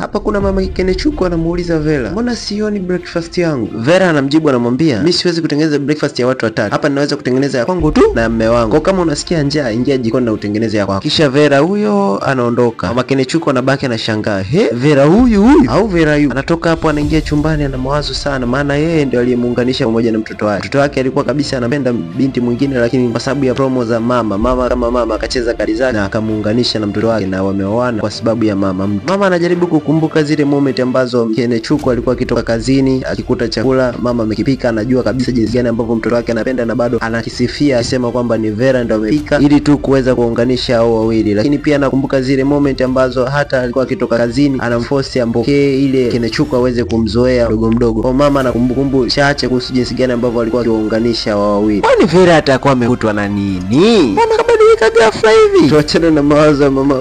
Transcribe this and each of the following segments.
Hapa kuna mama Kenechuko anamuuliza Vera, mbona sioni breakfast yangu? Vera anamjibu anamwambia, mimi siwezi kutengeneza breakfast ya watu watatu. Hapa ninaweza kutengeneza ya kwangu tu na mume wangu. Kwa kama unasikia njaa, ingia jikoni na utengeneze ya kwako. Kisha Vera huyo anaondoka. Mama Kenechuko anabaki anashangaa. Vera huyu au Vera yu? Anatoka hapo anaingia chumbani ana mawazo sana, maana yeye ndio aliyemuunganisha pamoja na mtoto wake. Mtoto wake alikuwa kabisa anapenda binti mwingine, lakini kwa sababu ya promo za mama akacheza kadi zake na akamuunganisha na mtoto wake na wameoana kwa sababu ya mama. Mama anajaribu kukumbuka zile moment ambazo Kenechuko alikuwa akitoka kazini akikuta chakula mama amekipika, anajua kabisa jinsi gani ambavyo mtoto wake anapenda na bado anakisifia akisema kwamba ni Vera ndio amepika ili tu kuweza kuunganisha hao wawili. Lakini pia nakumbuka zile moment ambazo hata alikuwa akitoka kazini anamforce ambokee ile Kenechuko aweze kumzoea mdogo. Kwa mama anakumbukumbu chache kuhusu jinsi gani ambavyo alikuwa akiunganisha hao wawili. Kwani Vera atakuwa amekutwa na nini? Mama kabadilika ghafla hivi. Tuachane na mawazo ya mama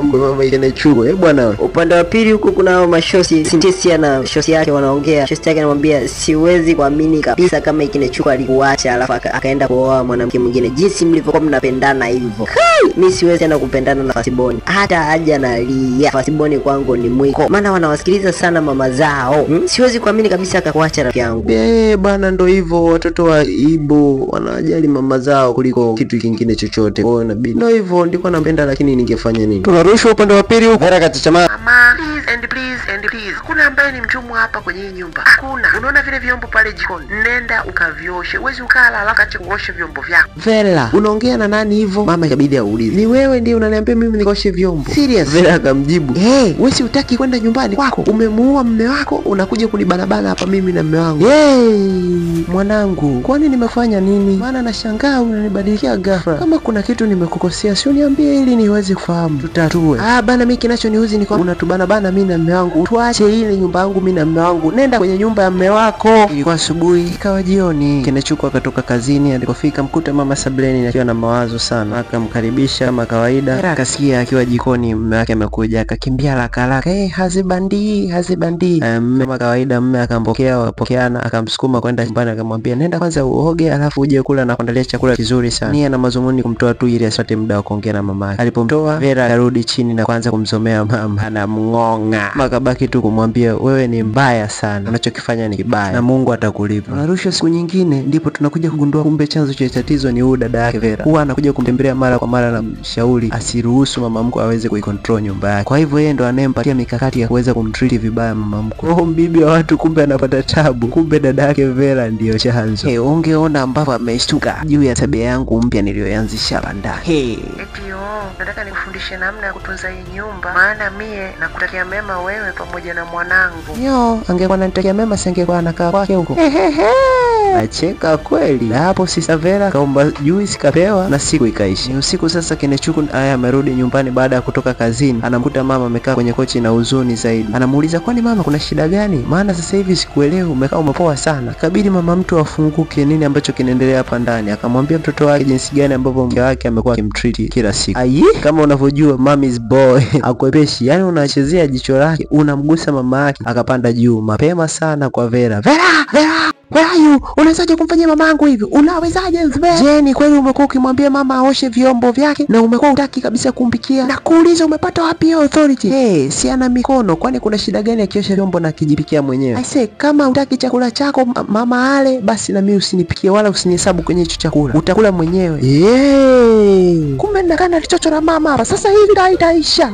Kenechuko. Bwana, upande wa pili huko kuna mashosi Cynthia na shosi yake wanaongea. Shosi yake anamwambia, siwezi kuamini kabisa kama Kenechuko alikuacha alafu akaenda kuoa mwanamke mwingine, jinsi mlivyokuwa mnapendana hivyo. Mimi siwezi tena kupendana na Fasiboni, hata haja na Lia. Fasiboni kwangu ni mwiko, maana wanawasikiliza sana mama zao. Siwezi kuamini kabisa akakuacha rafiki yangu. Bana, ndo hivyo watoto wa Ibo wanajali mama zao kuliko kitu kingine chochote. Kwa hiyo inabidi ndo hivyo, ndiko napenda, lakini ningefanya nini? Tunarushwa upande wa pili huko. Vera katichama, mama please, kuna ambaye ni mtumwa hapa kwenye hii nyumba? Hakuna. Unaona vile vyombo pale jikoni, nenda ukavioshe. Uwezi ukala alafu acha kuosha vyombo vyako. Vera, unaongea na nani hivyo? Mama ikabidi aulize, ni wewe ndiye unaniambia mimi nikaoshe vyombo? Serious? Vera akamjibu, wewe si utaki kwenda nyumbani kwako? Umemuoa mume wako, unakuja kunibanabana hapa mimi na mume wangu. Mwanangu, kwani nimefanya nini? Maana nashangaa unanibadilikia ghafla. Kama kuna kitu nimekukosea, si uniambie ili niweze kufahamu, tutatue. Bana, mimi kinachoniuzi ni kwa unatubana mimi na mume wangu. Tuache ile nyumba yangu mimi na mume wangu, nenda kwenye nyumba ya mume wako. Ilikuwa asubuhi, ikawa jioni. Kenechuko akatoka kazini, alipofika mkuta mama Sableni akiwa na mawazo sana. Akamkaribisha kama kawaida. Akasikia akiwa jikoni mume wake amekuja, akakimbia haraka. Hazibandi. Kama kawaida mume akampokea, wapokeana, akamsukuma kwenda nyumbani, akamwambia nenda kwanza uoge alafu uje kula na kuandalia chakula kizuri sana. Nia na mazumuni kumtoa tu ili asipate muda wa kuongea na mama yake. Alipomtoa, Vera akarudi chini na kuanza kumsomea mama, anamngonga. Makabaki tu kumwambia, wewe ni mbaya sana, unachokifanya ni kibaya na Mungu atakulipa. Tunarusha siku nyingine, ndipo tunakuja kugundua kumbe chanzo cha tatizo ni huyu dada yake Vera. Huwa anakuja kumtembelea mara kwa mara na mshauri asiruhusu mama mkwe aweze kuicontrol nyumba yake. Kwa hivyo yeye ndo anayempatia mikakati ya kuweza kumtreat vibaya mama mkwe. Bibi wa watu kumbe anapata tabu. Kumbe dada yake Vera ndio chanzo. Ungeona ambavyo ameshtuka juu ya tabia yangu mpya niliyoanzisha ndani. Nataka nikufundishe namna ya kutunza hii nyumba, maana mie nakutakia mema wewe pamoja na mwanangu. Angekuwa ananitakia mema singekuwa anakaa kwake huko. Nacheka kweli. Na hapo Sister Vera kaomba juice kapewa na siku ikaisha. Ni usiku sasa. Kenechuko amerudi nyumbani baada ya kutoka kazini. Anamkuta mama amekaa kwenye kochi na huzuni zaidi. Anamuuliza, kwani mama kuna shida gani? Maana sasa hivi sikuelewi, umekaa umepoa sana. Kabidi mama mtu afunguke nini ambacho kinaendelea hapa ndani. Akamwambia mtoto wake jinsi gani ambavyo mke wake amekuwa akimtreat kila siku. Kama unavyojua mommy's boy akwepeshi, yani unachezea jicho lake, unamgusa mama yake. Akapanda juu mapema sana kwa Vera. Where are you? Unawezaje kumfanyia mama yangu hivi? Unawezaje? Jeni, kweli umekuwa ukimwambia mama aoshe vyombo vyake na umekuwa hutaki kabisa kumpikia? Na kuuliza umepata wapi hiyo authority? Si ana mikono, kwani kuna shida gani akiosha vyombo na kijipikia mwenyewe? I say, kama hutaki chakula chako mama ale, basi na mimi usinipikie wala usinihesabu kwenye hicho chakula. Utakula mwenyewe. Kumbe ndakana lichocho la mama hapa. Sasa hivi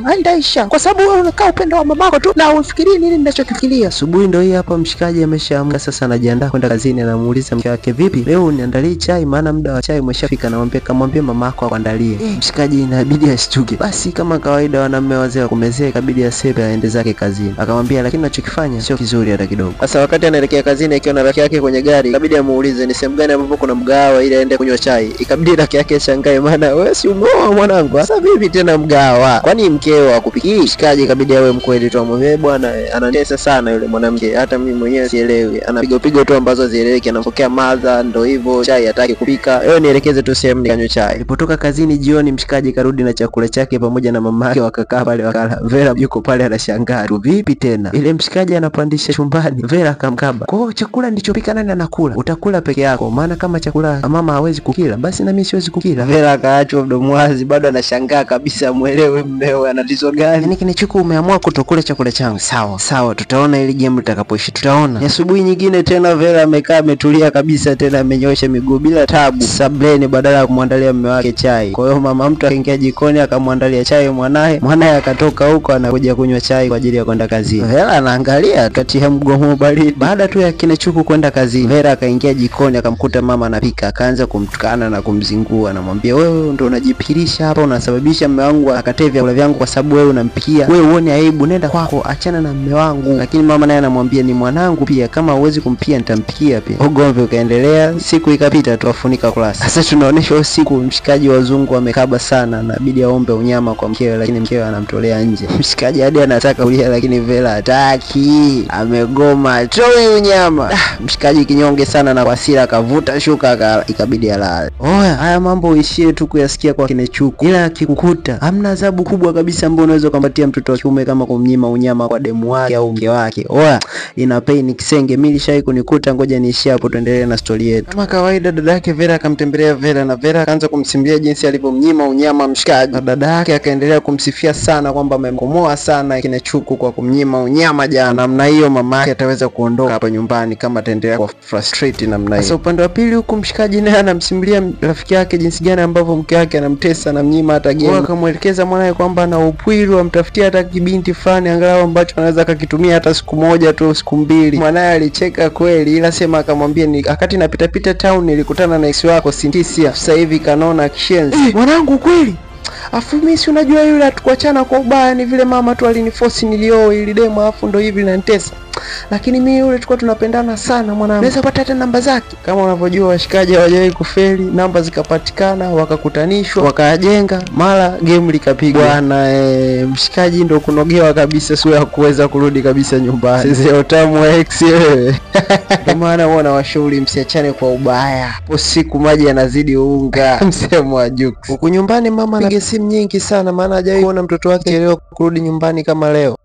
haitaisha. Kwa sababu wewe unakaa upendo wa mamako tu na ufikirie nini ninachokifikiria. Asubuhi ndio hii hapa, mshikaji ameshaamka sasa, anajiandaa kwenda kazini. Anamuuliza mke wake, vipi leo uniandalie chai, maana muda wa chai umeshafika. Kamwambia mamako akuandalie. Mshikaji inabidi ashtuke. Basi kama kawaida wanaume wazee kumezea, ikabidi asepe aende zake kazini. Akamwambia, lakini unachokifanya sio kizuri hata kidogo. Sasa wakati anaelekea kazini akiwa na rafiki yake kwenye gari, ikabidi amuulize ni sehemu gani ambapo kuna mgahawa ili aende kunywa chai. Ikabidi rafiki yake shangae, maana wewe si umeoa mwanangu, sasa vipi tena mgahawa? Kwani mkeo akupikie? Mshikaji ikabidi awe mkweli tu, amwambie bwana anatesa sana yule mwanamke, hata mimi mwenyewe sielewi, anapiga tu ambazo ambazo zieleweke. Anapokea madha, ndo hivyo, chai hataki kupika. Wewe nielekeze tu sehemu nikanywe chai. Alipotoka kazini jioni, mshikaji karudi na chakula chake pamoja na mama yake, wakakaa pale wakala. Vera yuko pale anashangaa tu, vipi tena? Ile mshikaji anapandisha chumbani, Vera akamkaba. Kwa chakula ndichopika nani anakula? Utakula peke yako, maana kama chakula mama hawezi kukila, basi na mimi siwezi kukila. Vera akaachwa mdomo wazi, bado anashangaa kabisa, muelewe mmeo ana tatizo gani. Yaani Kinechuku umeamua kutokula chakula changu. Sawa, tutaona ile game litakapoisha. Tutaona. Asubuhi nyingine tena Vera amekaa ametulia kabisa, tena amenyoosha miguu bila tabu sableni, badala ya kumwandalia mume wake chai. Kwa hiyo mama mtu akaingia jikoni akamwandalia chai mwanae akatoka huko anakuja kunywa chai kwa ajili ya kwenda kazini. Vera anaangalia kati ya mgomo baridi. Baada tu ya Kinechuku kwenda kazini, Vera akaingia jikoni akamkuta mama anapika, akaanza kumtukana na kumzingua, anamwambia wewe ndio unajipirisha hapa, unasababisha mume wangu akatee vyakula vyangu kwa sababu wewe unampikia. Wewe uone aibu, nenda kwako, achana na mume wangu. Lakini mama naye anamwambia ni mwanangu pia, kama huwezi kumpikia nitampikia pia. Ugomvi ukaendelea, siku ikapita, tuwafunika klasi. Sasa tunaonyesha usiku mshikaji wazungu amekaba sana, na bidii aombe unyama kwa mkewe, lakini mkewe anamtolea nje. Mshikaji hadi anataka kulia, lakini Vera hataki, amegoma, toi unyama. Mshikaji kinyonge sana na hasira akavuta shuka, ikabidi alale. Oya, haya mambo uishie tu kuyasikia kwa Kinechuku, ila akikukuta hamna adhabu kubwa kabisa ambayo unaweza kumpatia mtoto wa kiume kama kumnyima unyama kwa demu wake au mke wake. Oya, ina pain kisenge. Mimi shai kunikuta, ngoja niishie hapo, tuendelee na story yetu. Kama kawaida, dada yake Vera akamtembelea Vera, na Vera akaanza kumsimulia jinsi alivyomnyima unyama mshikaji. Na dada yake akaendelea kumsifia sana kwamba amemkomoa sana Kinechuku kwa kumnyima unyama jana. Namna hiyo mama yake ataweza kuondoka hapa nyumbani kama ataendelea kwa frustrate namna hiyo. Sasa upande wa pili huku mshikaji naye anamsimulia rafiki yake jinsi gani ambavyo mke wake anamtesa, anamnyima hata game. Akamwelekeza mwanae kwamba na upwilu amtafutia hata kibinti fulani angalau ambacho anaweza akakitumia hata siku moja tu siku mbili. Mwanae alicheka kweli, ila sema akamwambia ni wakati napita town nilikutana na ex wako Cynthia, sasa hivi kanona kishenzi. Mwanangu kweli? Afu mimi si unajua yule atukuachana kwa ubaya, ni vile mama tu aliniforce nilioe ili demo, afu ndo hivi linanitesa. Lakini mimi yule tulikuwa tunapendana sana mwanangu. Naweza kupata hata namba zake. Kama unavyojua washikaji hawajawahi kufeli, namba zikapatikana, wakakutanishwa, wakajenga, mara game likapigwa. Bwana mshikaji ndo kunogewa kabisa, sio ya kuweza kurudi kabisa nyumbani. Sisi utamu wa ex wewe. Kwa maana wana washauri msiachane kwa ubaya, hapo siku maji yanazidi unga. Msemo wa Jux. Huko nyumbani mama anapiga simu nyingi sana, maana hajawahi kuona mtoto wake leo kurudi nyumbani kama leo.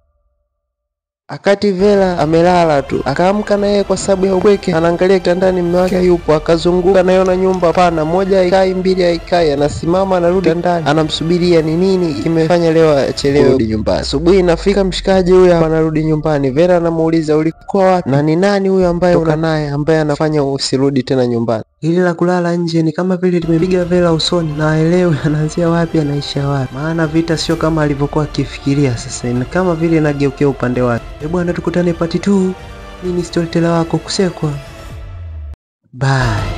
Akati Vera amelala tu, akaamka na yeye kwa sababu ya upweke, anaangalia kitandani mume wake yupo, akazunguka naona nyumba pana, moja haikai mbili haikai, anasimama anarudi ndani, anamsubiria ni nini kimefanya leo achelewe kurudi nyumbani. Asubuhi inafika, mshikaji huyo anarudi nyumbani. Vera anamuuliza ulikuwa wapi na ni nani huyo ambaye uko naye ambaye anafanya usirudi tena nyumbani. Hili la kulala nje ni kama vile limepiga Vera usoni, na aelewe anaanzia wapi anaisha wapi, maana vita sio kama alivyokuwa akifikiria. Sasa ni kama vile inageukia upande wake. Bwana, tukutane part 2. Mimi ni storyteller wako Kusekwa. Bye.